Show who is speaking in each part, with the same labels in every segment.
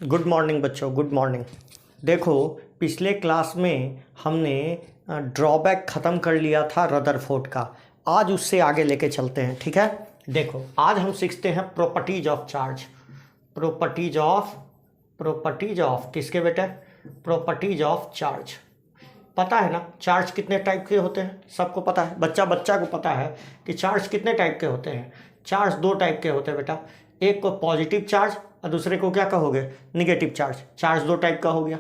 Speaker 1: Good morning बच्चों, good morning. देखो, पिछले क्लास में हमने ड्रॉबैक ख़त्म कर लिया था रदरफोर्ड का। आज उससे आगे लेके चलते हैं, ठीक है। देखो, आज हम सीखते हैं properties of charge. Properties of किसके बेटे? Properties of charge. पता है ना चार्ज कितने टाइप के होते हैं? सबको पता है, बच्चा को पता है कि चार्ज कितने टाइप के होते हैं। चार्ज दो टाइप के होते हैं बेटा, एक को पॉजिटिव चार्ज और दूसरे को क्या कहोगे? Negative charge. चार्ज दो टाइप का हो गया।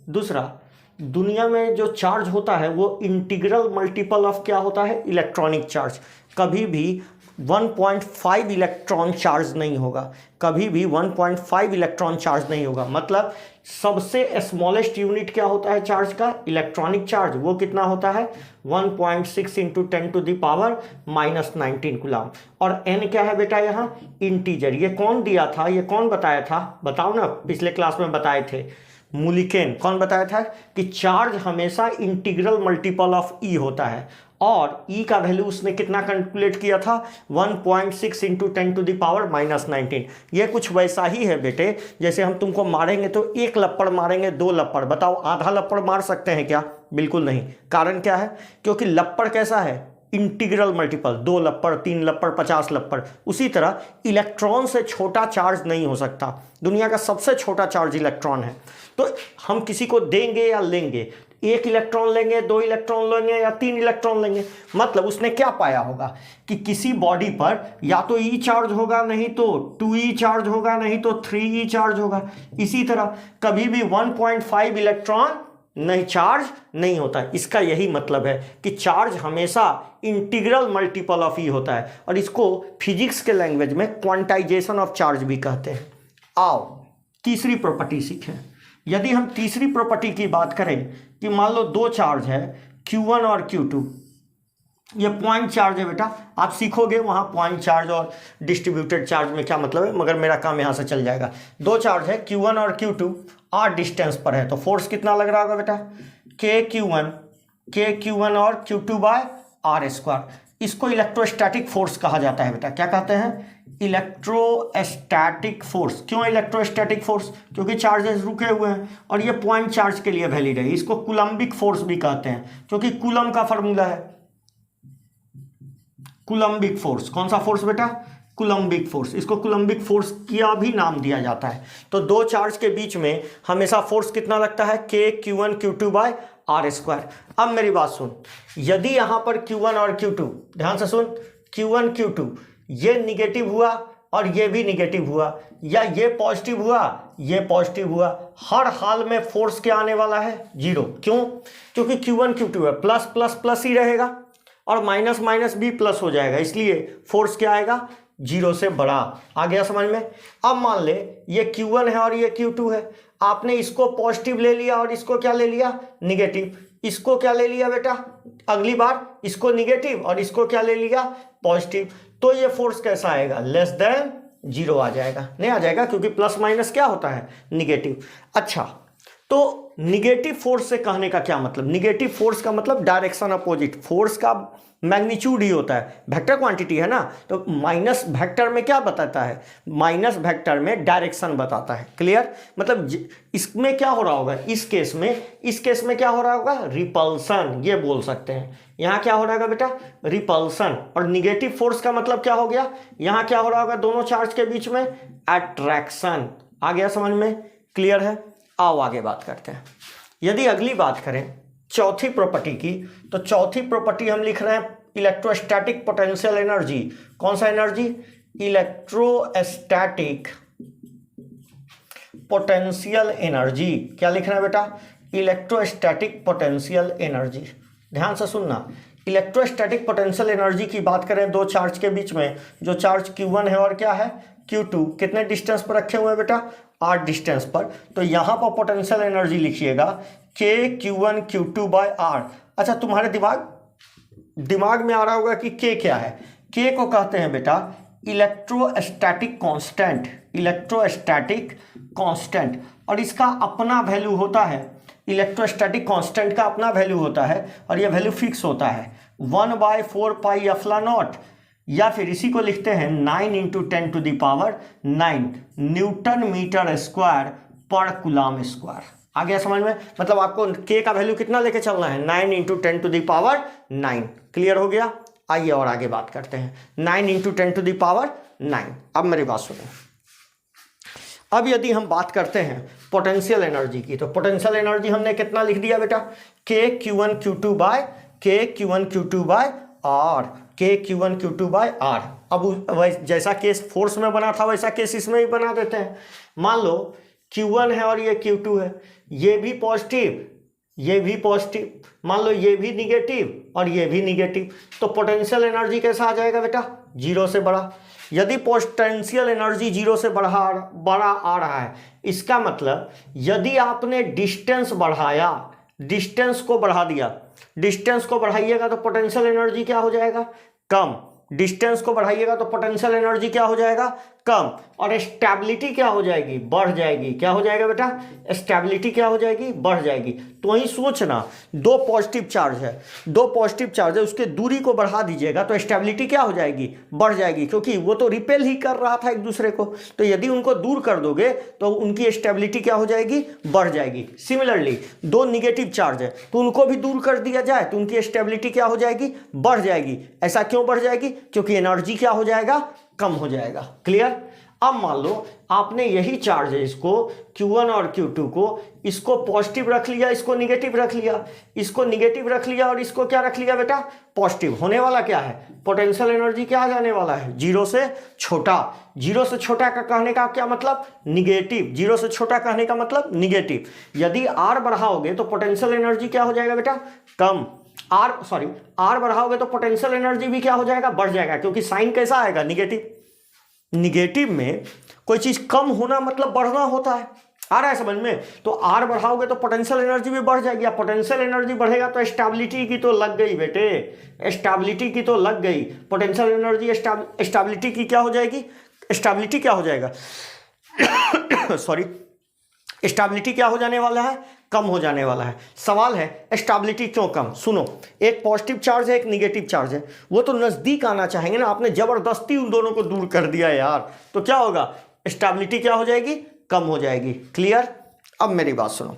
Speaker 1: दूसरा दुनिया में जो चार्ज होता है वो इंटीग्रल मल्टीपल ऑफ क्या होता है? Electronic charge. कभी भी 1.5 इलेक्ट्रॉन चार्ज नहीं होगा, कभी भी 1.5 इलेक्ट्रॉन चार्ज नहीं होगा। मतलब सबसे स्मॉलेस्ट यूनिट क्या होता है चार्ज का? Electronic charge. वो कितना होता है? 1.6 इंटू 10⁻⁻19 कूलम। और n क्या है बेटा? यहाँ इंटीजर। ये कौन दिया था? ये कौन बताया था? बताओ ना, पिछले क्लास में बताए थे मुलिकेन। कौन बताया था कि चार्ज हमेशा इंटीग्रल मल्टीपल ऑफ ई होता है। और ई का वैल्यू उसने कितना कैलकुलेट किया था? 1.6 इंटू 10⁻⁻19। ये कुछ वैसा ही है बेटे, जैसे हम तुमको मारेंगे तो एक लप्पड़ मारेंगे, दो लप्पड़। बताओ आधा लप्पड़ मार सकते हैं क्या? बिल्कुल नहीं। कारण क्या है? क्योंकि लप्पड़ कैसा है? Integral multiple. 2 लप्पड़, 3 लप्पड़, 50 लप्पड़। उसी तरह इलेक्ट्रॉन से छोटा चार्ज नहीं हो सकता। दुनिया का सबसे छोटा चार्ज इलेक्ट्रॉन है। तो हम किसी को देंगे या लेंगे, 1 इलेक्ट्रॉन लेंगे, 2 इलेक्ट्रॉन लेंगे या 3 इलेक्ट्रॉन लेंगे, मतलब उसने क्या पाया होगा कि किसी बॉडी पर या तो ई चार्ज होगा, नहीं तो 2e चार्ज होगा, नहीं तो 3e चार्ज होगा। इसी तरह कभी भी 1.5 इलेक्ट्रॉन नहीं चार्ज नहीं होता है। इसका यही मतलब है कि चार्ज हमेशा इंटीग्रल मल्टीपल ऑफ ई होता है, और इसको फिजिक्स के लैंग्वेज में क्वांटाइजेशन ऑफ चार्ज भी कहते हैं। आओ तीसरी प्रॉपर्टी सीखें। यदि हम तीसरी प्रॉपर्टी की बात करें कि मान लो दो चार्ज है Q1 और Q2, ये पॉइंट चार्ज है बेटा। आप सीखोगे वहाँ पॉइंट चार्ज और डिस्ट्रीब्यूटेड चार्ज में क्या मतलब है, मगर मेरा काम यहाँ से चल जाएगा। दो चार्ज है Q1 और Q2, r डिस्टेंस पर है, तो फोर्स कितना लग रहा होगा बेटा? K Q1 और Q2 बाय r स्क्वायर। इसको इलेक्ट्रोस्टैटिक फोर्स कहा जाता है बेटा। क्या कहते हैं? Electrostatic force. क्यों इलेक्ट्रोस्टैटिक फोर्स? क्योंकि चार्जेस रुके हुए हैं और ये पॉइंट चार्ज के लिए वैलिड है। इसको कूलम्बिक फोर्स भी कहते हैं, क्योंकि कूलम का फॉर्मूला है कूलम्बिक फोर्स। कौन सा फोर्स बेटा? Coulombic force. इसको कूलम्बिक फोर्स का भी नाम दिया जाता है। तो दो चार्ज के बीच में हमेशा फोर्स कितना लगता है? K Q1 Q2 by r square. अब मेरी बात सुन, यदि यहां पर Q1 और Q2, ध्यान से सुन, Q1 Q2 ये निगेटिव हुआ और ये भी निगेटिव हुआ, या ये पॉजिटिव हुआ ये पॉजिटिव हुआ, हर हाल में फोर्स क्या आने वाला है? 0। क्यों? क्योंकि Q1 Q2 है, प्लस प्लस प्लस ही रहेगा और माइनस माइनस भी प्लस हो जाएगा, इसलिए फोर्स क्या आएगा? 0 से बड़ा। आ गया समझ में? अब मान ले ये Q1 है और ये Q2 है, आपने इसको पॉजिटिव ले लिया और इसको क्या ले लिया? निगेटिव। इसको क्या ले लिया बेटा? अगली बार इसको निगेटिव और इसको क्या ले लिया? पॉजिटिव। तो ये फोर्स कैसा आएगा? लेस देन 0 आ जाएगा। नहीं आ जाएगा, क्योंकि प्लस माइनस क्या होता है? निगेटिव। अच्छा, तो निगेटिव फोर्स से कहने का क्या मतलब? निगेटिव फोर्स का मतलब डायरेक्शन अपोजिट। फोर्स का मैग्नीट्यूड ही होता है, वेक्टर क्वांटिटी है ना, तो माइनस वेक्टर में क्या बताता है? माइनस वेक्टर में डायरेक्शन बताता है। क्लियर? मतलब इसमें क्या हो रहा होगा? इस केस में क्या हो रहा होगा? रिपल्सन, ये बोल सकते हैं। यहाँ क्या हो रहा होगा बेटा? रिपल्सन। और निगेटिव फोर्स का मतलब क्या हो गया? यहाँ क्या हो रहा होगा दोनों चार्ज के बीच में? अट्रैक्शन। आ गया समझ में? क्लियर है? आओ आगे बात करते हैं। यदि अगली बात करें चौथी प्रॉपर्टी की, तो चौथी प्रॉपर्टी हम लिख रहे हैं इलेक्ट्रोस्टैटिक पोटेंशियल एनर्जी। कौन सा एनर्जी? Electrostatic potential energy. क्या लिख रहे हैं बेटा? Electrostatic potential energy. ध्यान से सुनना, इलेक्ट्रोस्टैटिक पोटेंशियल एनर्जी की बात करें दो चार्ज के बीच में, जो चार्ज Q1 है और क्या है? Q2, कितने डिस्टेंस पर रखे हुए हैं बेटा? r डिस्टेंस पर। तो यहां पर पोटेंशियल एनर्जी लिखिएगा K Q1 Q2 by r। अच्छा, तुम्हारे दिमाग में आ रहा होगा कि K क्या है? K को कहते हैं बेटा इलेक्ट्रोस्टैटिक कांस्टेंट। इलेक्ट्रोस्टैटिक कांस्टेंट, और इसका अपना वैल्यू होता है। इलेक्ट्रोस्टैटिक कांस्टेंट का अपना वैल्यू होता है और यह वैल्यू फिक्स होता है 1/4 पाई एप्सिलॉन नॉट या फिर इसी को लिखते हैं 9 इंटू 10⁹ न्यूटन मीटर स्क्वायर पर कूलम स्क्वायर। आ गया समझ में? मतलब आपको के का वैल्यू कितना लेके चलना है, 9 इंटू 10⁹। क्लियर हो गया? आइए और आगे बात करते हैं। 9 इंटू 10⁹। अब मेरी बात सुनो। अब यदि हम बात करते हैं पोटेंशियल एनर्जी की, तो पोटेंशियल एनर्जी हमने कितना लिख दिया बेटा, के Q1 Q2 बाय आर, के Q1 Q2 बाय आर। अब जैसा केस फोर्स में बना था वैसा केस इसमें भी बना देते हैं। मान लो Q1 है और ये Q2 है, ये भी पॉजिटिव ये भी पॉजिटिव, मान लो ये भी निगेटिव और ये भी निगेटिव, तो पोटेंशियल एनर्जी कैसा आ जाएगा बेटा, जीरो से बड़ा। यदि पोटेंशियल एनर्जी जीरो से बड़ा आ रहा है, इसका मतलब यदि आपने डिस्टेंस बढ़ाया, डिस्टेंस को बढ़ा दिया, डिस्टेंस को बढ़ाइएगा तो पोटेंशियल एनर्जी क्या हो जाएगा, कम। डिस्टेंस को बढ़ाइएगा तो पोटेंशियल एनर्जी क्या हो जाएगा, कम। और स्टेबिलिटी क्या हो जाएगी, बढ़ जाएगी। क्या हो जाएगा बेटा, स्टेबिलिटी क्या हो जाएगी, बढ़ जाएगी। तो वही सोचना, दो पॉजिटिव चार्ज है, उसके दूरी को बढ़ा दीजिएगा तो स्टेबिलिटी क्या हो जाएगी, बढ़ जाएगी, क्योंकि वो तो रिपेल ही कर रहा था एक दूसरे को। तो यदि उनको दूर कर दोगे तो उनकी स्टेबिलिटी क्या हो जाएगी, बढ़ जाएगी। सिमिलरली दो निगेटिव चार्ज है तो उनको भी दूर कर दिया जाए तो उनकी स्टेबिलिटी क्या हो जाएगी, बढ़ जाएगी। ऐसा क्यों बढ़ जाएगी, क्योंकि एनर्जी क्या हो जाएगा, कम हो जाएगा। क्लियर? अब मान लो आपने यही चार्ज है, इसको Q1 और Q2 को, इसको पॉजिटिव रख लिया, इसको निगेटिव रख लिया, इसको निगेटिव रख लिया और इसको क्या रख लिया बेटा, पॉजिटिव। होने वाला क्या है, पोटेंशियल एनर्जी क्या आ जाने वाला है, जीरो से छोटा। जीरो से छोटा का कहने का क्या मतलब, निगेटिव। जीरो से छोटा कहने का मतलब निगेटिव। यदि आर बढ़ाओगे तो पोटेंशियल एनर्जी क्या हो जाएगा बेटा, कम। आर बढ़ाओगे तो पोटेंशियल एनर्जी भी क्या हो जाएगा, बढ़ जाएगा, क्योंकि साइन कैसा आएगा, निगेटिव। निगेटिव में कोई चीज कम होना मतलब बढ़ना होता है। आ रहा है समझ में? तो आर बढ़ाओगे तो पोटेंशियल एनर्जी भी बढ़ जाएगी। पोटेंशियल एनर्जी बढ़ेगा तो स्टेबिलिटी की तो लग गई बेटे, स्टेबिलिटी की तो लग गई। पोटेंशियल एनर्जी स्टेबिलिटी की क्या हो जाएगी, स्टेबिलिटी क्या हो जाएगा स्टेबिलिटी क्या हो जाने वाला है, कम हो जाने वाला है। सवाल है स्टेबिलिटी क्यों कम? सुनो, एक पॉजिटिव चार्ज है, एक निगेटिव चार्ज है, वो तो नजदीक आना चाहेंगे ना। आपने जबरदस्ती उन दोनों को दूर कर दिया यार, तो क्या होगा, स्टेबिलिटी क्या हो जाएगी, कम हो जाएगी। क्लियर? अब मेरी बात सुनो,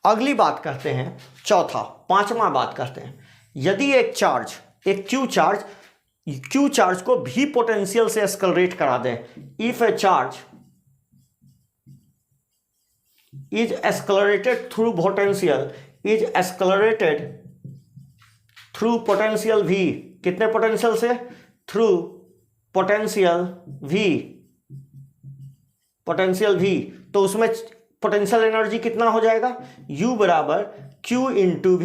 Speaker 1: अगली बात करते हैं, पांचवा बात करते हैं। यदि एक चार्ज, एक क्यू चार्ज को भी पोटेंशियल से एक्सेलरेट करा दें, if A charge is accelerated through potential v, कितने पोटेंशियल से, थ्रू पोटेंशियल v, तो उसमें पोटेंशियल एनर्जी कितना हो जाएगा, u बराबर q इंटू v।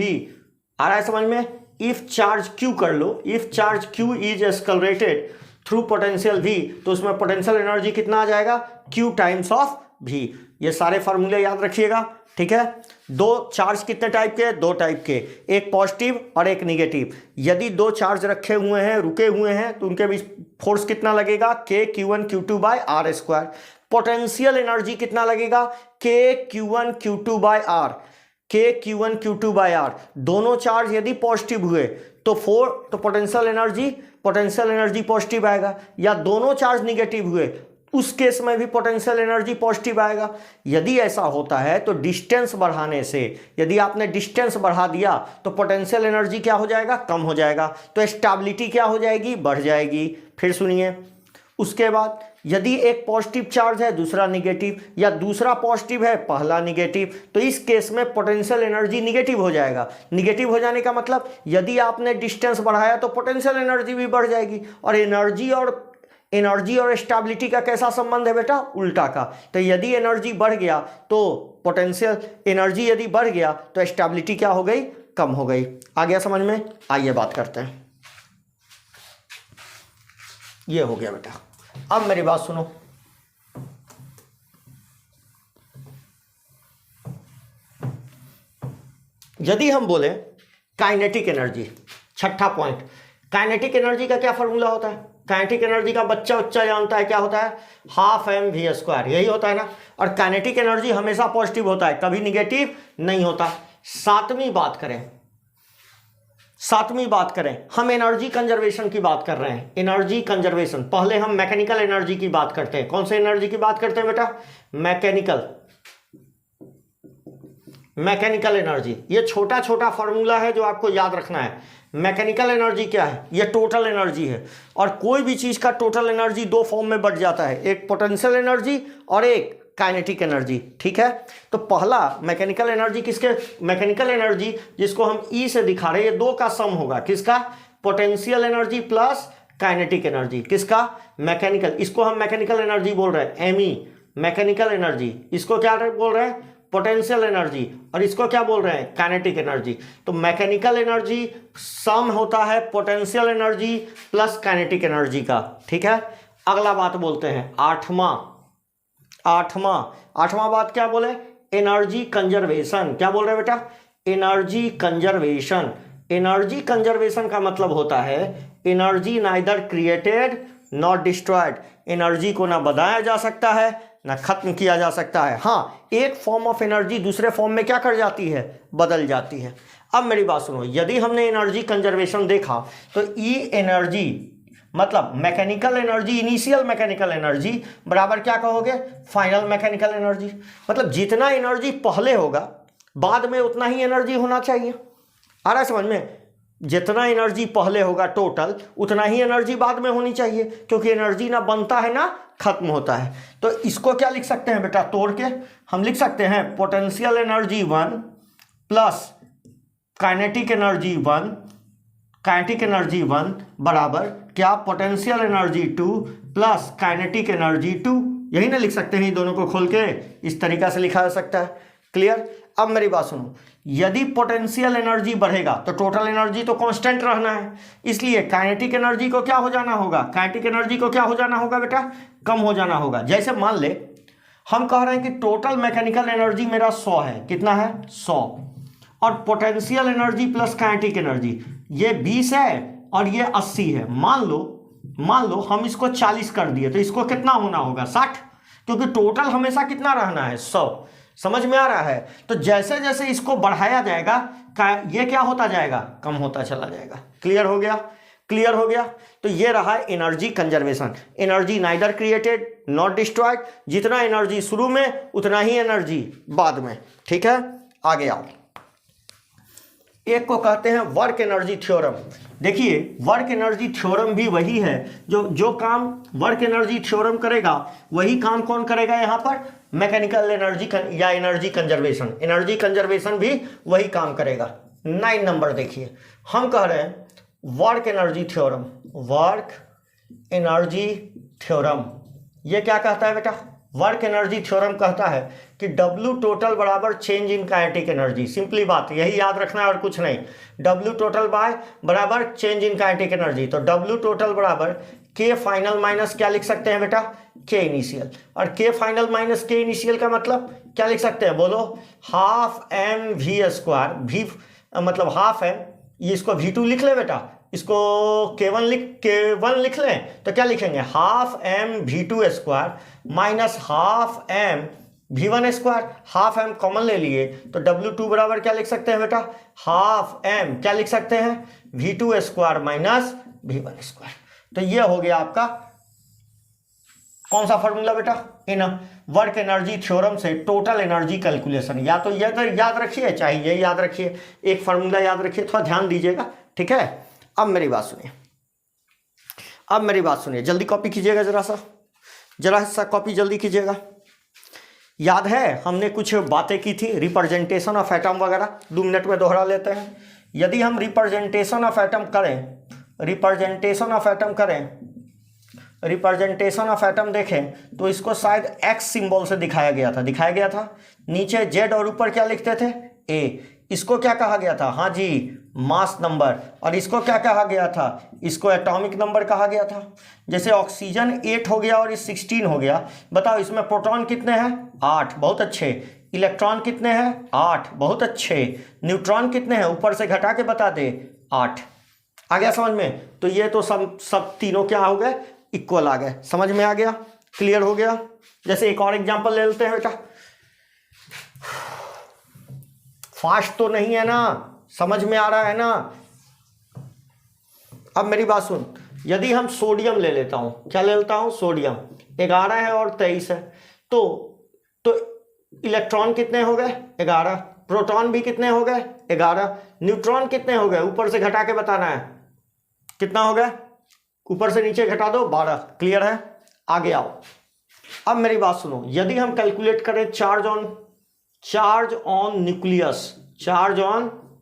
Speaker 1: आ रहा है समझ में? इफ चार्ज q कर लो, if charge q is accelerated through potential v, तो उसमें पोटेंशियल एनर्जी कितना आ जाएगा, q टाइम्स ऑफ v। ये सारे फॉर्मूले याद रखिएगा, ठीक है? दो चार्ज कितने टाइप के, दो टाइप के, एक पॉजिटिव और एक निगेटिव। यदि दो चार्ज रखे हुए हैं, रुके हुए हैं, तो उनके बीच फोर्स कितना लगेगा, K Q1 Q2 by R square. Potential energy कितना लगेगा, K Q1 Q2 by are, के Q1 Q2 बाय आर। दोनों चार्ज यदि पॉजिटिव हुए तो पोटेंशियल एनर्जी पॉजिटिव आएगा, या दोनों चार्ज निगेटिव हुए उस केस में भी पोटेंशियल एनर्जी पॉजिटिव आएगा। यदि ऐसा होता है तो डिस्टेंस बढ़ाने से, यदि आपने डिस्टेंस बढ़ा दिया तो पोटेंशियल एनर्जी क्या हो जाएगा, कम हो जाएगा, तो स्टेबिलिटी क्या हो जाएगी, बढ़ जाएगी। फिर सुनिए, उसके बाद यदि एक पॉजिटिव चार्ज है, दूसरा निगेटिव, या दूसरा पॉजिटिव है, पहला निगेटिव, तो इस केस में पोटेंशियल एनर्जी निगेटिव हो जाएगा। निगेटिव हो जाने का मतलब यदि आपने डिस्टेंस बढ़ाया तो पोटेंशियल एनर्जी भी बढ़ जाएगी। और एनर्जी और स्टेबिलिटी का कैसा संबंध है बेटा, उल्टा का। तो यदि एनर्जी बढ़ गया तो पोटेंशियल एनर्जी यदि बढ़ गया तो स्टेबिलिटी क्या हो गई, कम हो गई। आ गया समझ में? आइए बात करते हैं। ये हो गया बेटा। अब मेरी बात सुनो, यदि हम बोले काइनेटिक एनर्जी, छठा पॉइंट, काइनेटिक एनर्जी का क्या फॉर्मूला होता है? काइनेटिक एनर्जी का बच्चा जानता है, क्या होता है, हाफ mv², यही होता है ना। और काइनेटिक एनर्जी हमेशा पॉजिटिव होता है, कभी निगेटिव नहीं होता। सातवीं बात करें, सातवीं बात करें, हम एनर्जी कंजर्वेशन की बात कर रहे हैं। एनर्जी कंजर्वेशन, पहले हम मैकेनिकल एनर्जी की बात करते हैं। कौन से एनर्जी की बात करते हैं बेटा? Mechanical energy. ये छोटा छोटा फॉर्मूला है जो आपको याद रखना है। मैकेनिकल एनर्जी क्या है? ये टोटल एनर्जी है, और कोई भी चीज का टोटल एनर्जी दो फॉर्म में बढ़ जाता है, एक पोटेंशियल एनर्जी और एक काइनेटिक एनर्जी। ठीक है, तो पहला मैकेनिकल एनर्जी किसके? मैकेनिकल एनर्जी जिसको हम ई से दिखा रहे हैं, ये दो का सम होगा। किसका? Potential energy plus kinetic energy. किसका? मैकेनिकल। इसको हम मैकेनिकल एनर्जी बोल रहे हैं, एमई मैकेनिकल एनर्जी। इसको क्या बोल रहे हैं? Potential energy. और इसको क्या बोल रहे हैं? Kinetic energy. तो मैकेनिकल एनर्जी सम होता है potential energy plus kinetic energy का। ठीक है, अगला बात बोलते हैं आठवां बात क्या बोले? Energy conservation. क्या बोल रहे हैं बेटा? Energy conservation. एनर्जी कंजर्वेशन का मतलब होता है energy neither created not destroyed. Energy को ना बढ़ाया जा सकता है ना खत्म किया जा सकता है। हाँ, एक फॉर्म ऑफ एनर्जी दूसरे फॉर्म में क्या कर जाती है? बदल जाती है। अब मेरी बात सुनो, यदि हमने एनर्जी कंजर्वेशन देखा तो ई एनर्जी मतलब mechanical energy, initial mechanical energy बराबर क्या कहोगे? Final mechanical energy. मतलब जितना एनर्जी पहले होगा बाद में उतना ही एनर्जी होना चाहिए। आ रहा है समझ में? जितना एनर्जी पहले होगा टोटल, उतना ही एनर्जी बाद में होनी चाहिए, क्योंकि एनर्जी ना बनता है ना खत्म होता है। तो इसको क्या लिख सकते हैं बेटा? तोड़ के हम लिख सकते हैं potential energy 1 plus kinetic energy 1, kinetic energy 1 बराबर क्या? Potential energy 2 plus kinetic energy 2। यही ना लिख सकते हैं, दोनों को खोल के इस तरीका से लिखा जा सकता है। क्लियर? अब मेरी बात सुनो, यदि पोटेंशियल एनर्जी बढ़ेगा तो टोटल एनर्जी तो कांस्टेंट रहना है, इसलिए काइनेटिक एनर्जी को क्या हो जाना होगा? काइनेटिक एनर्जी को क्या हो जाना होगा बेटा? कम हो जाना होगा। जैसे मान ले हम कह रहे हैं कि टोटल मैकेनिकल एनर्जी मेरा 100 है। कितना है? 100। और potential energy plus kinetic energy ये 20 है और ये 80 है। मान लो हम इसको 40 कर दिए तो इसको कितना होना होगा? 60, क्योंकि टोटल हमेशा कितना रहना है? 100। समझ में आ रहा है? तो जैसे जैसे इसको बढ़ाया जाएगा ये क्या होता जाएगा? कम होता चला जाएगा। क्लियर हो गया? क्लियर हो गया? तो ये रहा energy conservation. Energy neither created not destroyed. जितना एनर्जी शुरू में उतना ही एनर्जी बाद में। ठीक है, आगे आओ। एक को कहते हैं वर्क एनर्जी थ्योरम। देखिए, वर्क एनर्जी थ्योरम भी वही है जो काम वर्क एनर्जी थ्योरम करेगा वही काम कौन करेगा यहाँ पर? मैकेनिकल एनर्जी या एनर्जी कंजर्वेशन। एनर्जी कंजर्वेशन भी वही काम करेगा। 9 नंबर देखिए, हम कह रहे हैं work energy theorem. Work energy theorem ये क्या कहता है बेटा? वर्क एनर्जी थ्योरम कहता है कि W टोटल बराबर change in kinetic energy. Simply बात यही याद रखना है और कुछ नहीं। W टोटल बाय बराबर चेंज इन काइनेटिक एनर्जी। तो W टोटल बराबर K फाइनल माइनस क्या लिख सकते हैं बेटा? K initial. और K final minus K initial का मतलब क्या लिख सकते हैं? बोलो, हाफ mv²। v मतलब हाफ है, ये इसको v2 लिख ले बेटा, इसको K1 लिख लें तो क्या लिखेंगे? Half mv2² minus half mv1²। Half m common ले लिए तो W2 बराबर क्या लिख सकते हैं बेटा? हाफ m क्या लिख सकते हैं? v2² minus v1²। तो ये हो गया आपका कौन सा फॉर्मूला बेटा? इन वर्क एनर्जी थ्योरम से टोटल एनर्जी कैलकुलेशन। या तो ये तो याद रखिए, चाहे ये याद रखिए, एक फॉर्मूला याद रखिए, थोड़ा ध्यान दीजिएगा। ठीक है, अब मेरी बात सुनिए, जल्दी कॉपी कीजिएगा, जरा सा कॉपी जल्दी कीजिएगा। याद है हमने कुछ बातें की थी रिप्रेजेंटेशन ऑफ एटम वगैरह, 2 मिनट में दोहरा लेते हैं। यदि हम रिप्रेजेंटेशन ऑफ एटम करें, तो इसको शायद X सिंबल से दिखाया गया था। नीचे Z और ऊपर क्या लिखते थे? A। इसको क्या कहा गया था? हाँ जी, मास नंबर। और इसको क्या कहा गया था? इसको एटॉमिक नंबर कहा गया था। जैसे ऑक्सीजन 8 हो गया और ये 16 हो गया। बताओ इसमें प्रोटॉन कितने हैं? 8, बहुत अच्छे। इलेक्ट्रॉन कितने हैं? 8, बहुत अच्छे। न्यूट्रॉन कितने हैं? ऊपर से घटा के बता दे, 8। आ गया समझ में? तो ये तो सब तीनों क्या हो गए? इक्वल आ गए। समझ में आ गया? क्लियर हो गया? जैसे एक और एग्जांपल ले लेते हैं बेटा। फास्ट तो नहीं है ना? समझ में आ रहा है ना? अब मेरी बात सुन, यदि हम सोडियम ले लेता हूं, क्या ले लेता हूं, सोडियम, 11 है और 23 है, तो इलेक्ट्रॉन कितने हो गए, 11, प्रोटॉन भी कितने हो गए, 11, न्यूट्रॉन कितने हो गए, ऊपर से घटा के बताना है, कितना हो गया, ऊपर से नीचे घटा दो, 12। क्लियर है, आगे आओ। अब मेरी बात सुनो, यदि हम कैलकुलेट करें चार्ज ऑन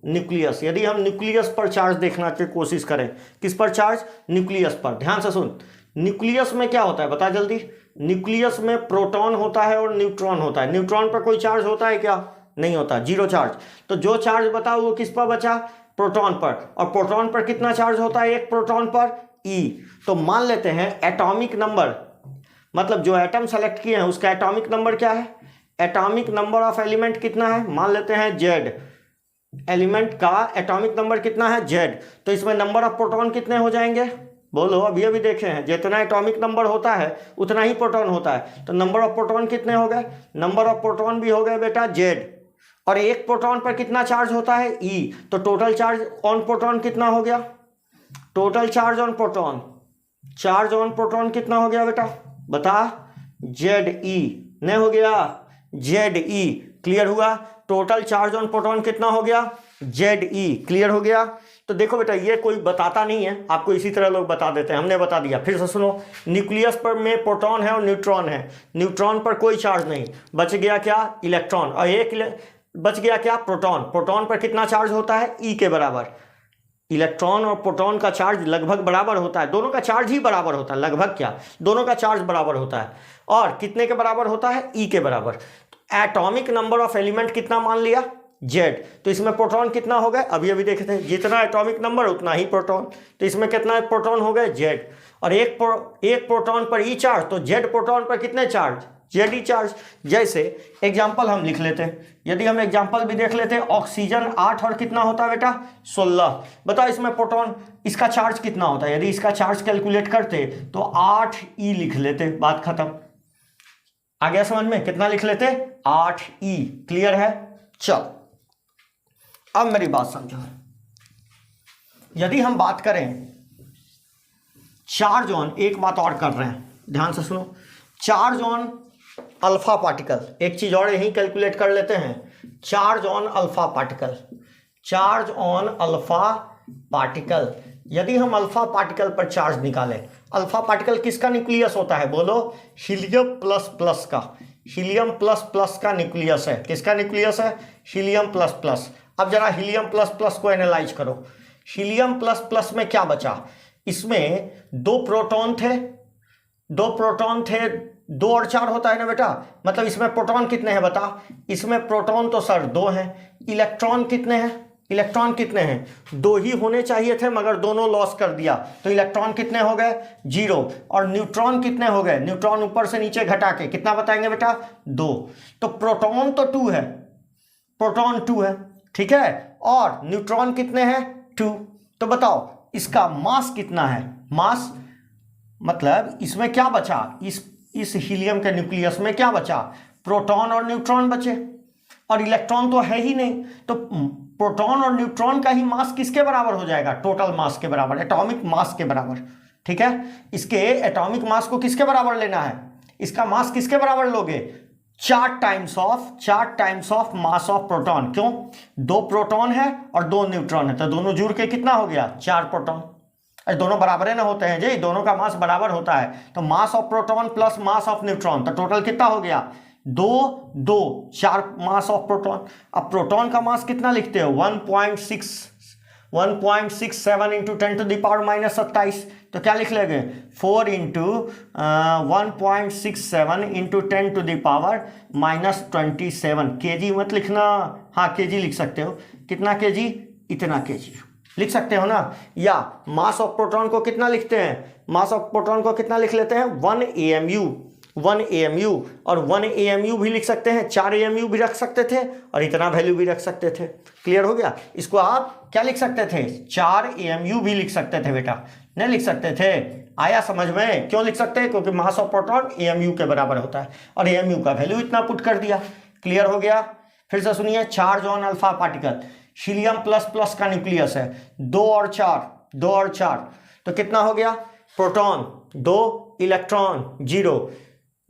Speaker 1: न्यूक्लियस, यदि हम न्यूक्लियस पर चार्ज देखना की कोशिश करें, किस पर चार्ज, न्यूक्लियस पर। ध्यान से सुन, न्यूक्लियस में क्या होता है बता जल्दी, न्यूक्लियस में प्रोटॉन होता है और न्यूट्रॉन होता है। न्यूट्रॉन पर कोई चार्ज होता है क्या, नहीं होता, जीरो चार्ज। तो जो चार्ज बताओ वो किस पर बचा, प्रोटॉन पर। और प्रोटॉन पर कितना चार्ज होता है एक प्रोटॉन पर, E। तो मान लेते हैं एटॉमिक नंबर, मतलब जो एटम सेलेक्ट किए हैं उसका एटॉमिक नंबर क्या है, एटॉमिक नंबर ऑफ एलिमेंट कितना है, मान लेते हैं Z, एलिमेंट का एटॉमिक नंबर कितना है, Z। तो इसमें नंबर ऑफ प्रोटॉन कितने हो जाएंगे, बोलो, अभी देखे हैं, जितना एटॉमिक नंबर होता है उतना ही प्रोटॉन होता है। तो नंबर ऑफ प्रोटॉन कितने हो गए, नंबर ऑफ प्रोटॉन भी हो गए बेटा Z। और एक प्रोटॉन पर कितना चार्ज होता है, E। तो टोटल चार्ज ऑन प्रोटॉन कितना हो गया, टोटल चार्ज ऑन प्रोटॉन कितना हो गया बेटा, बता, ZE, नहीं हो गया, ZE। क्लियर हुआ, टोटल चार्ज ऑन प्रोटॉन कितना हो गया, ZE। क्लियर हो गया। तो देखो बेटा, ये कोई बताता नहीं है आपको, इसी तरह लोग बता देते हैं, हमने बता दिया। फिर से सुनो, न्यूक्लियस पर में प्रोटॉन है और न्यूट्रॉन है, न्यूट्रॉन पर कोई चार्ज नहीं, बच गया क्या, इलेक्ट्रॉन, और एक बच गया क्या, प्रोटॉन। प्रोटॉन पर कितना चार्ज होता है, E के बराबर। इलेक्ट्रॉन और प्रोटॉन का चार्ज लगभग बराबर होता है, दोनों का चार्ज ही बराबर होता है, लगभग क्या, दोनों का चार्ज बराबर होता है। और कितने के बराबर होता है, E के बराबर। एटॉमिक नंबर ऑफ एलिमेंट कितना मान लिया, Z। तो इसमें प्रोटॉन कितना हो गए, अभी देखे थे, जितना एटॉमिक नंबर उतना ही प्रोटॉन। तो इसमें कितना प्रोटॉन हो गए, Z। और एक प्रोटॉन पर E चार्ज, तो Z प्रोटॉन पर कितने चार्ज, ZE चार्ज। जैसे एग्जाम्पल हम लिख लेते हैं, यदि हम एग्जाम्पल भी देख लेते हैं, ऑक्सीजन 8 और कितना होता है बेटा, 16। बताओ इसमें प्रोटॉन, इसका चार्ज कितना होता है, यदि इसका चार्ज कैलकुलेट करते तो 8E लिख लेते, बात खत्म। आ गया समझ में, कितना लिख लेते, 8E। क्लियर है, चल अब मेरी बात समझो, यदि हम बात करें चार्ज ऑन, एक बात और कर रहे हैं, ध्यान से सुनो, चार्ज ऑन अल्फा पार्टिकल, एक चीज और यही कैलकुलेट कर लेते हैं, चार्ज ऑन अल्फा पार्टिकल। यदि हम अल्फा पार्टिकल पर चार्ज निकालें, अल्फा पार्टिकल किसका न्यूक्लियस होता है, बोलो, हीलियम प्लस प्लस का न्यूक्लियस है। किसका न्यूक्लियस है, हीलियम प्लस प्लस। अब जरा हीलियम प्लस प्लस को एनालाइज करो, हीलियम प्लस प्लस में क्या बचा, इसमें दो प्रोटॉन थे, 2 और 4 होता है ना बेटा, मतलब इसमें प्रोटॉन कितने हैं बता, इसमें प्रोटॉन तो सर 2 हैं, इलेक्ट्रॉन कितने हैं, 2 ही होने चाहिए थे, मगर दोनों लॉस कर दिया, तो इलेक्ट्रॉन कितने हो गए, 0। और न्यूट्रॉन कितने हो गए, न्यूट्रॉन ऊपर से नीचे घटा के कितना बताएंगे बेटा, 2। तो प्रोटॉन तो 2 है, प्रोटॉन 2 है, ठीक है, और न्यूट्रॉन कितने हैं, 2। तो बताओ इसका मास कितना है, मास मतलब इसमें क्या बचा, इस हीलियम के न्यूक्लियस में क्या बचा, प्रोटॉन और न्यूट्रॉन बचे, और इलेक्ट्रॉन तो है ही नहीं। तो प्रोटॉन और न्यूट्रॉन का ही मास किसके बराबर हो जाएगा, टोटल मास के बराबर, एटॉमिक मास के बराबर, ठीक है। इसके एटॉमिक मास को किसके बराबर लेना है, इसका मास किसके बराबर लोगे, 4 times of mass of proton. क्यों, 2 प्रोटॉन है और 2 न्यूट्रॉन है, तो दोनों जुड़ के कितना हो गया, 4 प्रोटॉन। अरे दोनों बराबर ना होते हैं जी, दोनों का मास बराबर होता है, तो मास of proton plus mass of neutron, तो टोटल कितना हो गया, 2 4 मास ऑफ प्रोटॉन। अब प्रोटॉन का मास कितना लिखते हो, 1.67 इंटू 10 टू द पावर -27, तो क्या लिख लेंगे, 4 into 1.67 into 10 to the power -27। KG मत लिखना, हाँ केजी लिख सकते हो, कितना केजी, इतना केजी लिख सकते हो ना। या मास ऑफ प्रोटॉन को कितना लिखते हैं, मास ऑफ प्रोटॉन को कितना लिख लेते हैं, 1 AMU, और 1 AMU भी लिख सकते हैं, 4 AMU भी रख सकते थे, और इतना वैल्यू भी रख सकते थे। क्लियर हो गया, इसको आप क्या लिख सकते थे, 4 AMU भी लिख सकते थे बेटा, नहीं लिख सकते थे, आया समझ में, क्यों लिख सकते हैं, क्योंकि मास ऑफ प्रोटॉन AMU के बराबर होता है, और AMU का वैल्यू इतना पुट कर दिया। क्लियर हो गया, फिर से सुनिए, charge on alpha particle, helium plus plus का न्यूक्लियस है, 2 और 4, तो कितना हो गया, प्रोटॉन 2, इलेक्ट्रॉन 0,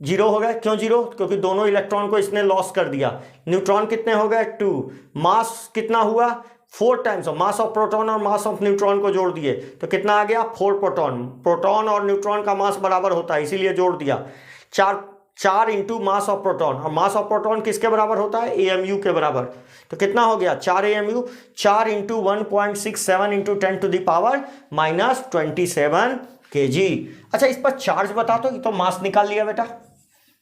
Speaker 1: 0 हो गए। क्यों 0? क्योंकि दोनों इलेक्ट्रॉन को इसने लॉस कर दिया। न्यूट्रॉन कितने हो गए, 2। मास कितना हुआ, 4 times of mass of proton और मास ऑफ न्यूट्रॉन को जोड़ दिए तो कितना आ गया, 4 प्रोटॉन। प्रोटॉन और न्यूट्रॉन का मास बराबर होता है इसीलिए जोड़ दिया। 4 इंटू मास ऑफ प्रोटॉन, और मास ऑफ प्रोटॉन किसके बराबर होता है, AMU के बराबर। तो कितना हो गया, 4 AMU, 4 into 1.67 into 10 to the power -27 kg। अच्छा, इस पर चार्ज बता दो। ये तो मास निकाल लिया बेटा,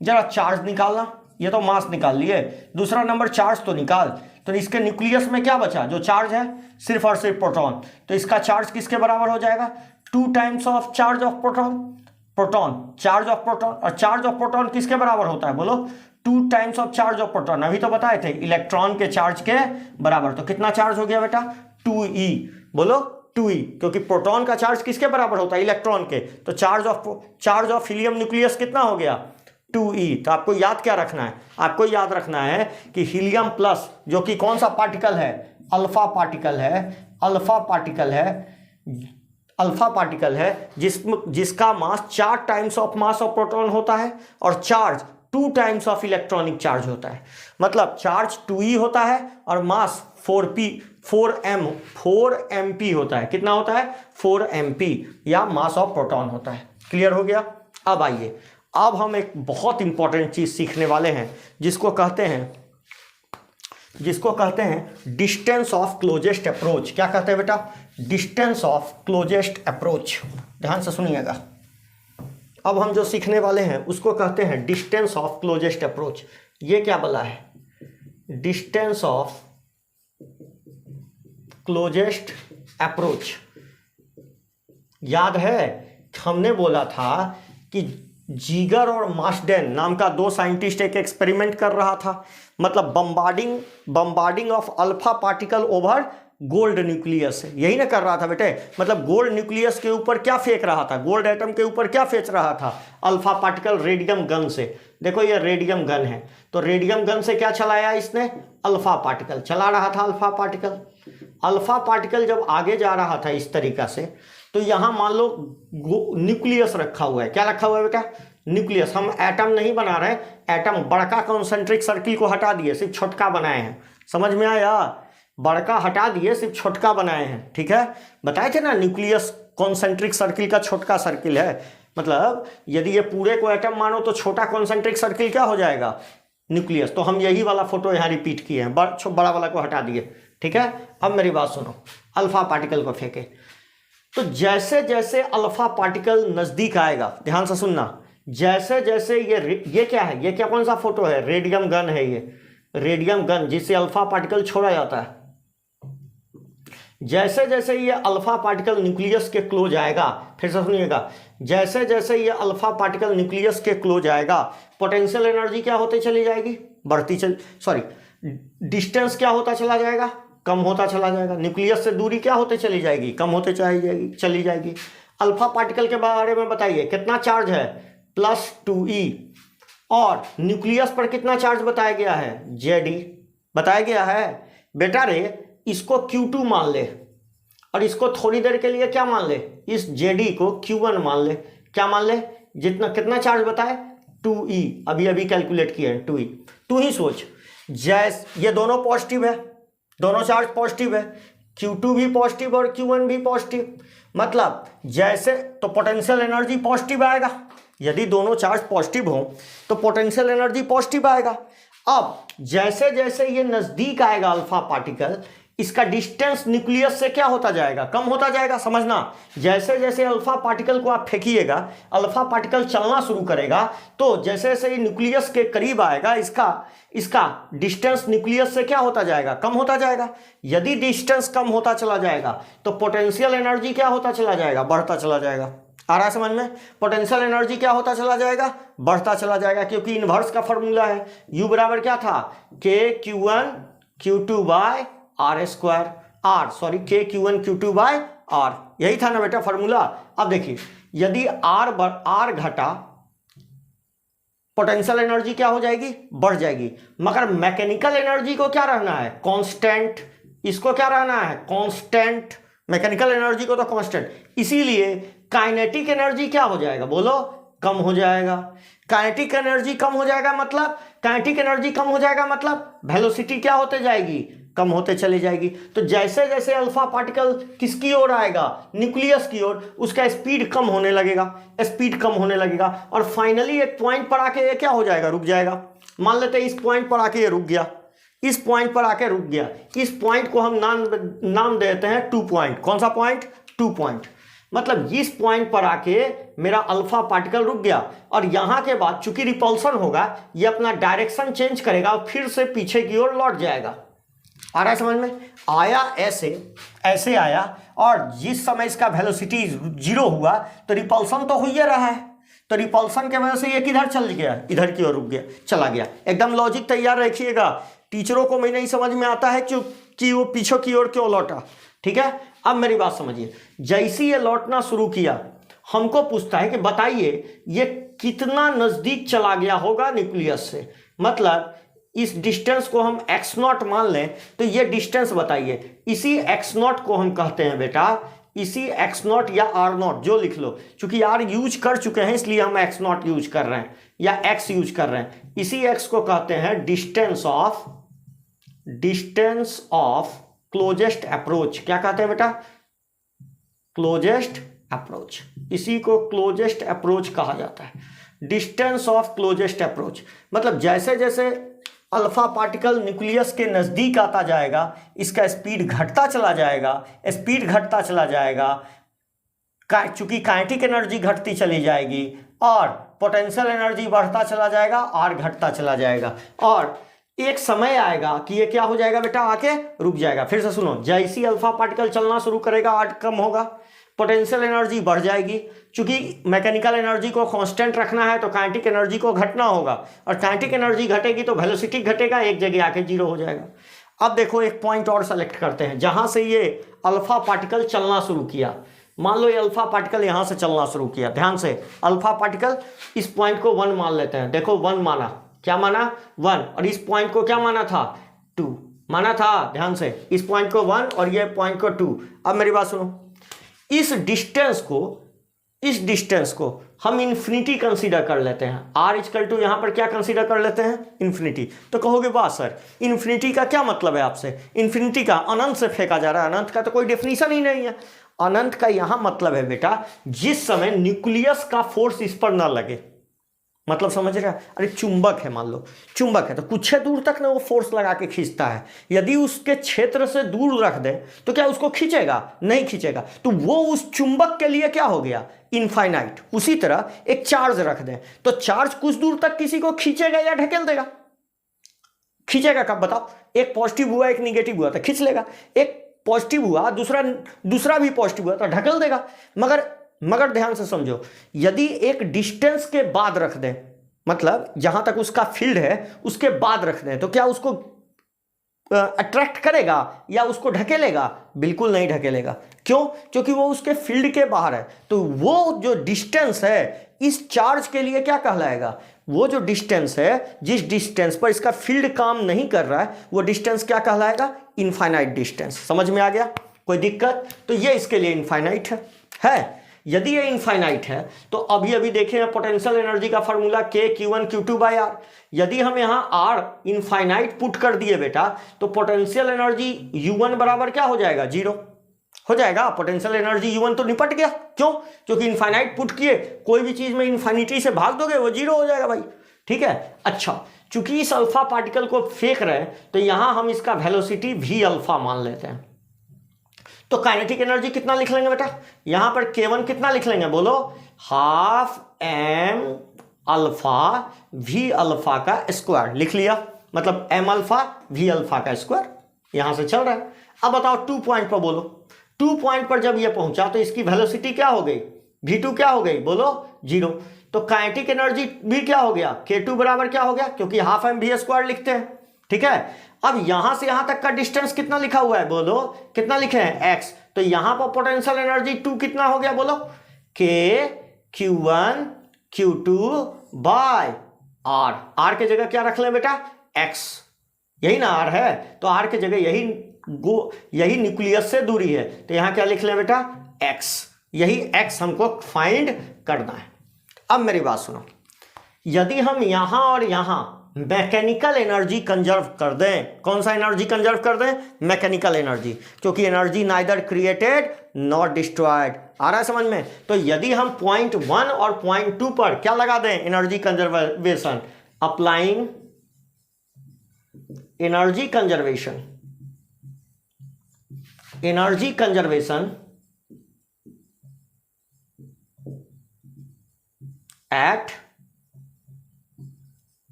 Speaker 1: जरा चार्ज निकालना। ये तो मास निकाल लिए, दूसरा नंबर चार्ज तो निकाल। तो इसके न्यूक्लियस में क्या बचा, जो चार्ज है सिर्फ और सिर्फ प्रोटॉन। तो इसका चार्ज किसके बराबर हो जाएगा, 2 times of charge of proton. Proton charge of proton, और चार्ज ऑफ प्रोटॉन किसके बराबर होता है, बोलो, 2 times of charge of proton. अभी तो बताए थे इलेक्ट्रॉन के चार्ज के बराबर। तो कितना चार्ज हो गया बेटा, 2e, बोलो 2e, क्योंकि प्रोटॉन का चार्ज किसके बराबर होता है, इलेक्ट्रॉन के। तो चार्ज ऑफ हीलियम न्यूक्लियस कितना हो गया, 2e। तो आपको याद क्या रखना है, आपको याद रखना है कि हीलियम प्लस, जो कि कौन सा पार्टिकल है, अल्फा पार्टिकल है, अल्फा पार्टिकल है, अल्फा पार्टिकल है जिसका मास 4 times of mass of proton होता है और charge 2 times of electronic charge होता है। मतलब चार्ज 2e होता है और मास 4mp होता है। कितना होता है, 4mp, या मास ऑफ प्रोटॉन होता है। क्लियर हो गया। अब आइए, अब हम एक बहुत इंपॉर्टेंट चीज सीखने वाले हैं जिसको कहते हैं डिस्टेंस ऑफ क्लोजेस्ट अप्रोच। क्या कहते हैं बेटा, डिस्टेंस ऑफ क्लोजेस्ट अप्रोच। ध्यान से सुनिएगा। अब हम जो सीखने वाले हैं उसको कहते हैं डिस्टेंस ऑफ क्लोजेस्ट अप्रोच। ये क्या बोला है, डिस्टेंस ऑफ क्लोजेस्ट अप्रोच। याद है हमने बोला था कि जीगर और मार्शडेन नाम का 2 साइंटिस्ट एक एक्सपेरिमेंट कर रहा था। मतलब bombarding of alpha particle over gold nucleus, यही ना कर रहा था बेटे। मतलब गोल्ड न्यूक्लियस के ऊपर क्या फेंक रहा था, गोल्ड एटम के ऊपर क्या फेंक रहा था, अल्फा पार्टिकल रेडियम गन से। देखो ये रेडियम गन है, तो रेडियम गन से क्या चलाया इसने, अल्फा पार्टिकल चला रहा था। अल्फा पार्टिकल जब आगे जा रहा था इस तरीका से, तो यहां मान लो न्यूक्लियस रखा हुआ है। क्या रखा हुआ है बेटा, न्यूक्लियस। हम एटम नहीं बना रहे, एटम बड़का कॉन्सेंट्रिक सर्किल को हटा दिए, सिर्फ छोटका बनाए हैं। समझ में आया, बड़का हटा दिए, सिर्फ छोटका बनाए हैं। ठीक है, बताए थे ना, न्यूक्लियस कॉन्सेंट्रिक सर्किल का छोटका सर्किल है। मतलब यदि ये पूरे को एटम मानो तो छोटा कॉन्सेंट्रिक सर्किल क्या हो जाएगा, न्यूक्लियस। तो हम यही वाला फोटो यहाँ रिपीट किए हैं, बड़ा वाला को हटा दिए। ठीक है, अब मेरी बात सुनो, अल्फा पार्टिकल को फेंके तो जैसे जैसे अल्फा पार्टिकल नजदीक आएगा, ध्यान से सुनना, जैसे जैसे ये क्या है, ये क्या कौन सा फोटो है, रेडियम गन है। ये रेडियम गन जिससे अल्फा पार्टिकल छोड़ा जाता है। जैसे जैसे ये अल्फा पार्टिकल न्यूक्लियस के क्लोज आएगा, फिर से सुनिएगा, जैसे जैसे ये अल्फा पार्टिकल न्यूक्लियस के क्लोज आएगा, पोटेंशियल एनर्जी क्या होती चली जाएगी, डिस्टेंस क्या होता चला जाएगा, कम होता चला जाएगा। न्यूक्लियस से दूरी क्या होते चली जाएगी, कम होते चली जाएगी। अल्फा पार्टिकल के बारे में बताइए, कितना चार्ज है, +2e, और न्यूक्लियस पर कितना चार्ज बताया गया है, Ze बताया गया है। बेटा रे, इसको Q2 मान ले और इसको थोड़ी देर के लिए क्या मान ले, इस Zd को Q1 मान ले। क्या मान ले, कितना चार्ज बताए, 2e, अभी कैलकुलेट किया है 2e। तू ही सोच, ये दोनों पॉजिटिव है, दोनों चार्ज पॉजिटिव है, Q2 भी पॉजिटिव और Q1 भी पॉजिटिव। मतलब जैसे तो पोटेंशियल एनर्जी पॉजिटिव आएगा, यदि दोनों चार्ज पॉजिटिव हो तो पोटेंशियल एनर्जी पॉजिटिव आएगा। अब जैसे जैसे ये नजदीक आएगा अल्फा पार्टिकल, इसका डिस्टेंस न्यूक्लियस से क्या होता जाएगा, कम होता जाएगा। समझना, जैसे जैसे अल्फा पार्टिकल को आप फेंकिएगा, अल्फा पार्टिकल चलना शुरू करेगा, तो जैसे जैसे न्यूक्लियस के करीब आएगा, इसका डिस्टेंस न्यूक्लियस से क्या होता जाएगा, कम होता जाएगा। यदि डिस्टेंस कम होता चला जाएगा तो पोटेंशियल एनर्जी क्या होता चला जाएगा, बढ़ता चला जाएगा। आ रहा है समझ में, पोटेंशियल एनर्जी क्या होता चला जाएगा, बढ़ता चला जाएगा, क्योंकि इनवर्स का फॉर्मूला है, U बराबर क्या था, KQ1 Q2 by R square, KQ1 Q2 by R, यही था ना बेटा फॉर्मूला। अब देखिए, यदि R घटा, पोटेंशियल एनर्जी क्या हो जाएगी, बढ़ जाएगी, मगर मैकेनिकल एनर्जी को क्या रहना है, कांस्टेंट। इसको क्या रहना है, कांस्टेंट। मैकेनिकल एनर्जी को तो कांस्टेंट, इसीलिए काइनेटिक एनर्जी क्या हो जाएगा बोलो, कम हो जाएगा। काइनेटिक एनर्जी कम हो जाएगा मतलब, काइनेटिक एनर्जी कम हो जाएगा मतलब वेलोसिटी क्या होते जाएगी, कम होते चली जाएगी। तो जैसे जैसे अल्फा पार्टिकल किसकी ओर आएगा, न्यूक्लियस की ओर, उसका स्पीड कम होने लगेगा, स्पीड कम होने लगेगा, और फाइनली एक पॉइंट पर आके ये क्या हो जाएगा, रुक जाएगा। मान लेते हैं इस पॉइंट पर आके ये रुक गया, इस पॉइंट पर आके रुक गया, इस पॉइंट को हम नाम देते हैं 2 पॉइंट। कौन सा पॉइंट, 2 पॉइंट। मतलब इस पॉइंट पर आके मेरा अल्फा पार्टिकल रुक गया, और यहां के बाद चूंकि रिपल्सन होगा, ये अपना डायरेक्शन चेंज करेगा और फिर से पीछे की ओर लौट जाएगा। आ रहा है समझ में, आया ऐसे आया, और जिस समय इसका वेलोसिटी 0 हुआ तो रिपल्सन तो हो ही रहा है, तो रिपल्सन के वजह से ये किधर चल गया, इधर की ओर रुक गया, चला गया। एकदम लॉजिक तैयार रखिएगा, टीचरों को नहीं समझ में आता है कि वो पीछे की ओर क्यों लौटा। ठीक है, अब मेरी बात समझिए, जैसे ये लौटना शुरू किया, हमको पूछता है कि बताइए ये कितना नजदीक चला गया होगा न्यूक्लियस से। मतलब इस डिस्टेंस को हम x0 मान लें, तो ये डिस्टेंस बताइए, इसी x0 को हम कहते हैं बेटा, इसी x0 या r0 जो लिख लो, चूंकि r यूज कर चुके हैं इसलिए हम x0 यूज कर रहे हैं या x यूज कर रहे हैं। इसी x को कहते हैं डिस्टेंस ऑफ क्लोजेस्ट अप्रोच। क्या कहते हैं बेटा, क्लोजेस्ट अप्रोच, इसी को क्लोजेस्ट अप्रोच कहा जाता है, डिस्टेंस ऑफ क्लोजेस्ट अप्रोच। मतलब जैसे जैसे अल्फा पार्टिकल न्यूक्लियस के नजदीक आता जाएगा, इसका स्पीड घटता चला जाएगा, स्पीड घटता चला जाएगा, चूंकि काइनेटिक एनर्जी घटती चली जाएगी और पोटेंशियल एनर्जी बढ़ता चला जाएगा, आर घटता चला जाएगा, और एक समय आएगा कि ये क्या हो जाएगा बेटा, आके रुक जाएगा। फिर से सुनो, जैसी अल्फा पार्टिकल चलना शुरू करेगा, आर कम होगा, पोटेंशियल एनर्जी बढ़ जाएगी, चूंकि मैकेनिकल एनर्जी को कांस्टेंट रखना है तो काइनेटिक एनर्जी को घटना होगा, और काइनेटिक एनर्जी घटेगी तो वेलोसिटी घटेगा, एक जगह आके 0 हो जाएगा। अब देखो एक पॉइंट और सेलेक्ट करते हैं जहां से ये अल्फा पार्टिकल चलना शुरू किया। मान लो ये अल्फा पार्टिकल यहां से चलना शुरू किया, ध्यान से, अल्फा पार्टिकल इस पॉइंट को 1 मान लेते हैं। देखो 1 माना, क्या माना, 1, और इस पॉइंट को क्या माना था, 2 माना था। ध्यान से, इस पॉइंट को 1 और ये पॉइंट को 2। अब मेरी बात सुनो, इस डिस्टेंस को हम इन्फिनिटी कंसीडर कर लेते हैं। आर इक्वल टू यहां पर क्या कंसीडर कर लेते हैं, इन्फिनिटी। तो कहोगे वाह सर, इन्फिनिटी का क्या मतलब है आपसे, इन्फिनिटी का अनंत से फेंका जा रहा है, अनंत का तो कोई डेफिनेशन ही नहीं है। अनंत का यहां मतलब है बेटा, जिस समय न्यूक्लियस का फोर्स इस पर ना लगे। मतलब समझ रहे हैं, अरे चुंबक है, मान लो चुंबक है तो कुछ दूर तक ना वो फोर्स लगा के खींचता है, यदि उसके क्षेत्र से दूर रख दे तो क्या उसको खींचेगा, नहीं खींचेगा, तो वो उस चुंबक के लिए क्या हो गया, इनफाइनाइट। उसी तरह एक चार्ज रख दे तो चार्ज कुछ दूर तक किसी को खींचेगा या ढकेल देगा, खींचेगा कब बताओ, एक पॉजिटिव हुआ एक निगेटिव हुआ तो खींच लेगा, एक पॉजिटिव हुआ दूसरा भी पॉजिटिव हुआ तो ढकेल देगा। मगर ध्यान से समझो, यदि एक डिस्टेंस के बाद रख दें, मतलब जहां तक उसका फील्ड है उसके बाद रख दें, तो क्या उसको अट्रैक्ट करेगा या उसको ढकेलेगा, बिल्कुल नहीं ढकेलेगा। क्यों, क्योंकि वो उसके फील्ड के बाहर है। तो वो जो डिस्टेंस है इस चार्ज के लिए क्या कहलाएगा, वो जो डिस्टेंस है, जिस डिस्टेंस पर इसका फील्ड काम नहीं कर रहा है, वो डिस्टेंस क्या कहलाएगा, इनफाइनाइट डिस्टेंस। समझ में आ गया, कोई दिक्कत, तो ये इसके लिए इनफाइनाइट है। यदि ये इनफाइनाइट है तो अभी देखें पोटेंशियल एनर्जी का formula K Q1 Q2 by R। यदि हम यहां R इनफाइनाइट पुट कर दिए बेटा, तो पोटेंशियल एनर्जी U1 बराबर क्या हो जाएगा, 0 हो जाएगा। पोटेंशियल एनर्जी U1 तो निपट गया, क्यों, क्योंकि इनफाइनाइट पुट किए, कोई भी चीज में इनफाइनिटी से भाग दोगे वो 0 हो जाएगा भाई। ठीक है, अच्छा, चूंकि इस अल्फा पार्टिकल को फेंक रहे हैं तो यहां हम इसका वेलोसिटी v अल्फा मान लेते हैं। तो काइनेटिक एनर्जी कितना लिख लेंगे बेटा, यहां पर K1 कितना लिख लेंगे, बोलो, ½ m अल्फा v अल्फा का स्क्वायर लिख लिया, मतलब m अल्फा v अल्फा का स्क्वायर यहां से चल रहा है। अब बताओ 2 पॉइंट पर बोलो, 2 पॉइंट पर जब ये पहुंचा तो इसकी वेलोसिटी क्या हो गई, v2 क्या हो गई, बोलो 0। तो काइनेटिक एनर्जी भी क्या हो गया, K2 बराबर क्या हो गया, क्योंकि ½ m v स्क्वायर लिखते हैं। ठीक है, अब यहां से यहां तक का डिस्टेंस कितना लिखा हुआ है, बोलो कितना लिखे हैं, x। तो यहां पर पोटेंशियल एनर्जी 2 कितना हो गया, बोलो K Q1 Q2 by R। R के जगह क्या रख लें बेटा, x। यही ना आर है, तो आर की जगह यही न्यूक्लियस से दूरी है, तो यहां क्या लिख ले बेटा, एक्स। यही एक्स हमको फाइंड करना है। अब मेरी बात सुनो, यदि हम यहां और यहां मैकेनिकल एनर्जी कंजर्व कर दें, कौन सा एनर्जी कंजर्व कर दें, मैकेनिकल एनर्जी, क्योंकि energy neither created not destroyed. आ रहा है समझ में? तो यदि हम पॉइंट 1 और पॉइंट 2 पर क्या लगा दें, energy conservation, applying energy conservation, energy conservation at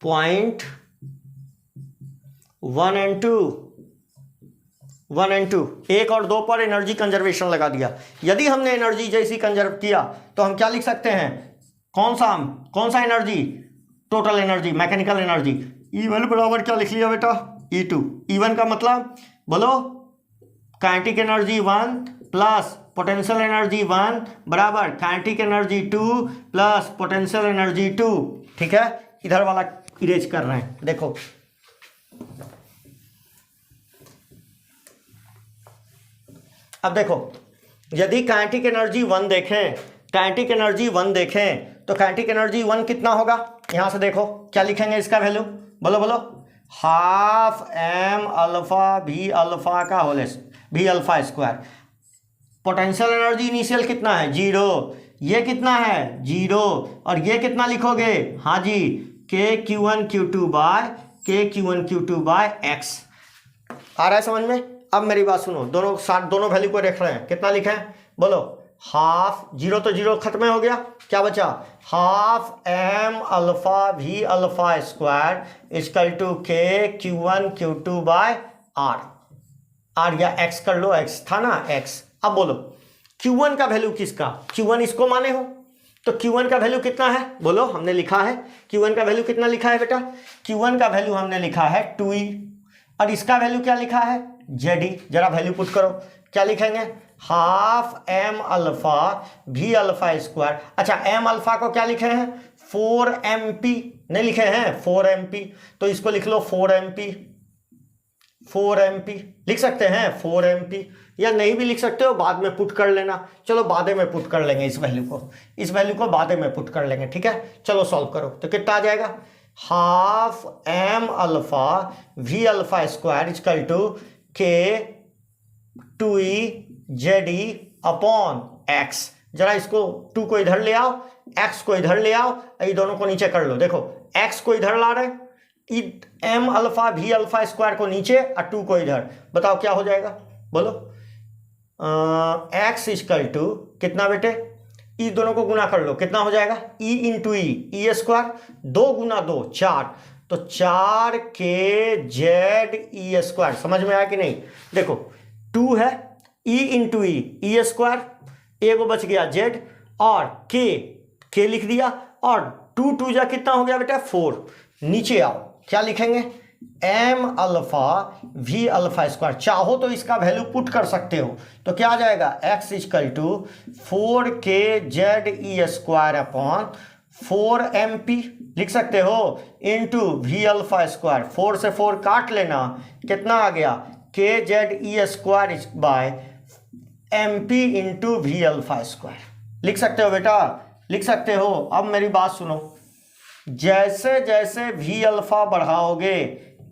Speaker 1: point 1 and 2, 1 and 2, 1 और 2 पर एनर्जी कंजर्वेशन लगा दिया। यदि हमने एनर्जी जैसी कंजर्व किया तो हम क्या लिख सकते हैं, कौन सा energy, total energy, mechanical energy, E1 बराबर क्या लिख लिया बेटा, E2। E1 का मतलब बोलो, kinetic energy 1 plus potential energy 1 बराबर kinetic energy 2 plus potential energy 2। ठीक है, इधर वाला इरेज कर रहे हैं, देखो अब देखो, यदि काइनेटिक एनर्जी 1 देखें, काइनेटिक एनर्जी 1 देखें तो काइनेटिक एनर्जी 1 कितना होगा, यहां से देखो क्या लिखेंगे इसका वैल्यू, बोलो बोलो, हाफ एम अल्फा भी अल्फा का होल भी alpha square. Potential energy initial कितना है, 0, ये कितना है 0, और ये कितना लिखोगे, हाँ जी, के Q1 Q2 बाय के Q1 Q2 बाय एक्स। आ रहा है समझ में? अब मेरी बात सुनो, दोनों साथ दोनों वैल्यू को देख रहे हैं, कितना लिखे हैं, बोलो, हाफ, 0 तो 0 खत्म हो गया, क्या बचा, हाफ एम अल्फा भी अल्फा स्क्वायर इक्वल टू के Q1 Q2 बाय आर या एक्स कर लो, एक्स था ना, एक्स। अब बोलो Q1 का वैल्यू किसका, Q1 इसको माने हो, तो Q1 का वैल्यू कितना है, बोलो, हमने लिखा है Q1 का वैल्यू कितना लिखा है बेटा, Q1 का वैल्यू हमने लिखा है 2E, और इसका वैल्यू क्या लिखा है, ZE। जरा वैल्यू पुट करो, क्या लिखेंगे, हाफ एम अल्फा भी अल्फा स्क्वायर। अच्छा, एम अल्फा को क्या लिखे हैं, 4mp नहीं लिखे हैं, 4mp, तो इसको लिख लो 4mp, 4mp लिख सकते हैं, 4mp, या नहीं भी लिख सकते हो, बाद में पुट कर लेना, चलो बाद में पुट कर लेंगे इस वैल्यू को बाद में पुट कर लेंगे, ठीक है। चलो सॉल्व करो, तो कितना आ जाएगा, हाफ एम अल्फा भी अल्फा स्क्वायर इक्वल टू के 2E ZE अपॉन एक्स। जरा इसको 2 को इधर ले आओ, x को इधर ले आओ, ये दोनों को नीचे कर लो, देखो x को इधर ला रहे, एम अल्फा भी अल्फा स्क्वायर को नीचे और 2 को इधर, बताओ क्या हो जाएगा, बोलो, x इक्वल टू कितना बेटे, ई दोनों को गुना कर लो, कितना हो जाएगा, E इंटू ई स्क्वायर, 2 गुना 2 4, तो 4 के जेड ई स्क्वायर। समझ में आया कि नहीं, देखो 2 है, E इंटू ई स्क्वायर, ए को बच गया जेड, और के लिख दिया, और 2 जा कितना हो गया बेटा 4। नीचे आओ, क्या लिखेंगे, एम अल्फा भी अल्फा स्क्वायर, चाहो तो इसका वैल्यू पुट कर सकते हो, तो क्या आ जाएगा, x इक्वल टू 4 के Z E square upon 4mp लिख सकते हो, इंटू वी अल्फा स्क्वायर, 4 से 4 काट लेना, कितना आ गया, के Z E square by mp into V alpha square. लिख सकते हो बेटा, लिख सकते हो। अब मेरी बात सुनो, जैसे जैसे वी अल्फा बढ़ाओगे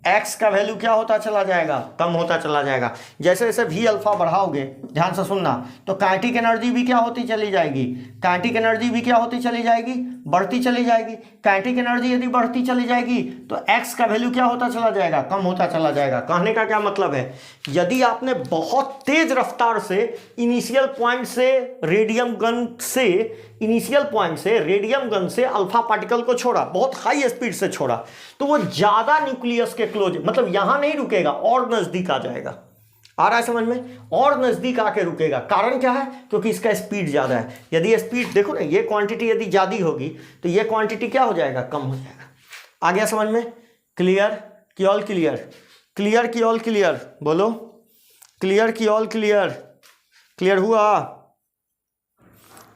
Speaker 1: x का वैल्यू क्या होता चला जाएगा, कम होता चला जाएगा। जैसे जैसे वी अल्फा बढ़ाओगे, ध्यान से सुनना, तो काइनेटिक एनर्जी भी क्या होती चली जाएगी, काइनेटिक एनर्जी भी क्या होती चली जाएगी, बढ़ती चली जाएगी। काइनेटिक एनर्जी यदि बढ़ती चली जाएगी तो x का वैल्यू क्या होता चला जाएगा, कम होता चला जाएगा। कहने का क्या मतलब है, यदि आपने बहुत तेज रफ्तार से इनिशियल पॉइंट से रेडियम गन से अल्फा पार्टिकल को छोड़ा, बहुत हाई स्पीड से छोड़ा, तो वो ज्यादा न्यूक्लियस के क्लोज, मतलब यहां नहीं रुकेगा और नजदीक आ जाएगा। आ रहा है समझ में, और नजदीक आके रुकेगा। कारण क्या है, क्योंकि इसका स्पीड ज्यादा है। यदि स्पीड देखो ना, ये क्वांटिटी यदि ज्यादा होगी तो ये क्वांटिटी क्या हो जाएगा, कम हो जाएगा। आ गया समझ में, क्लियर की ऑल क्लियर, क्लियर की ऑल क्लियर, बोलो क्लियर की ऑल क्लियर, क्लियर हुआ,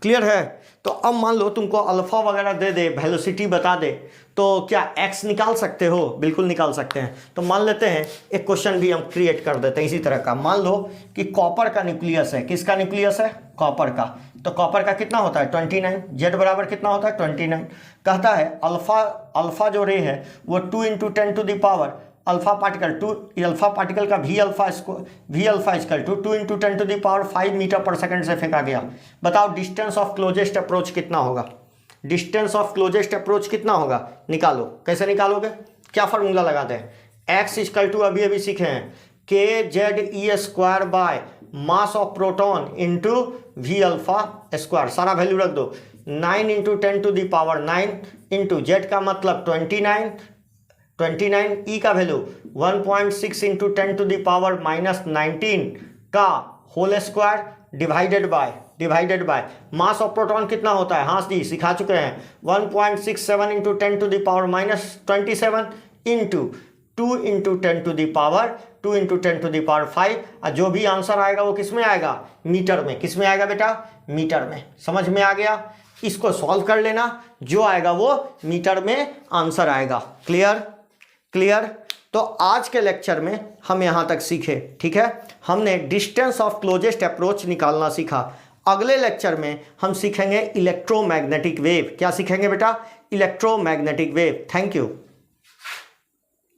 Speaker 1: क्लियर है। तो अब मान लो तुमको अल्फा वगैरह दे दे, वेलोसिटी बता दे, तो क्या एक्स निकाल सकते हो? बिल्कुल निकाल सकते हैं। तो मान लेते हैं एक क्वेश्चन भी हम क्रिएट कर देते हैं इसी तरह का। मान लो कि कॉपर का न्यूक्लियस है। किसका न्यूक्लियस है? कॉपर का। तो कॉपर का कितना होता है? 29। जेड बराबर कितना होता है? 29। कहता है अल्फा जो रे है वो 2 × 10⁻, अल्फा पार्टिकल का V alpha equal to 2 × 10⁵ metre per second से फेंका गया। बताओ डिस्टेंस ऑफ क्लोजेस्ट अप्रोच कितना होगा? डिस्टेंस ऑफ क्लोजेस्ट अप्रोच कितना होगा? निकालो। कैसे निकालोगे? क्या फॉर्मूला लगाते हैं? एक्स इक्वल टू अभी सीखे हैं kZe² bye mass of proton into V alpha square. सारा वैल्यू रख दो। 9 × 10⁹ इंटू जेड का मतलब 29, ई का वैल्यू 1.6 × 10⁻⁻19 का whole square divided by mass of proton कितना होता है? हाँ जी, सिखा चुके हैं। 1.67 × 10⁻⁻27 इंटू 2 × 10⁵, और जो भी आंसर आएगा वो किस में आएगा? मीटर में। किस में आएगा बेटा? मीटर में। समझ में आ गया? इसको सॉल्व कर लेना, जो आएगा वो मीटर में आंसर आएगा। क्लियर? तो आज के लेक्चर में हम यहाँ तक सीखे, ठीक है। हमने डिस्टेंस ऑफ क्लोजेस्ट अप्रोच निकालना सीखा। अगले लेक्चर में हम सीखेंगे इलेक्ट्रोमैग्नेटिक वेव। क्या सीखेंगे बेटा? Electromagnetic wave. Thank you.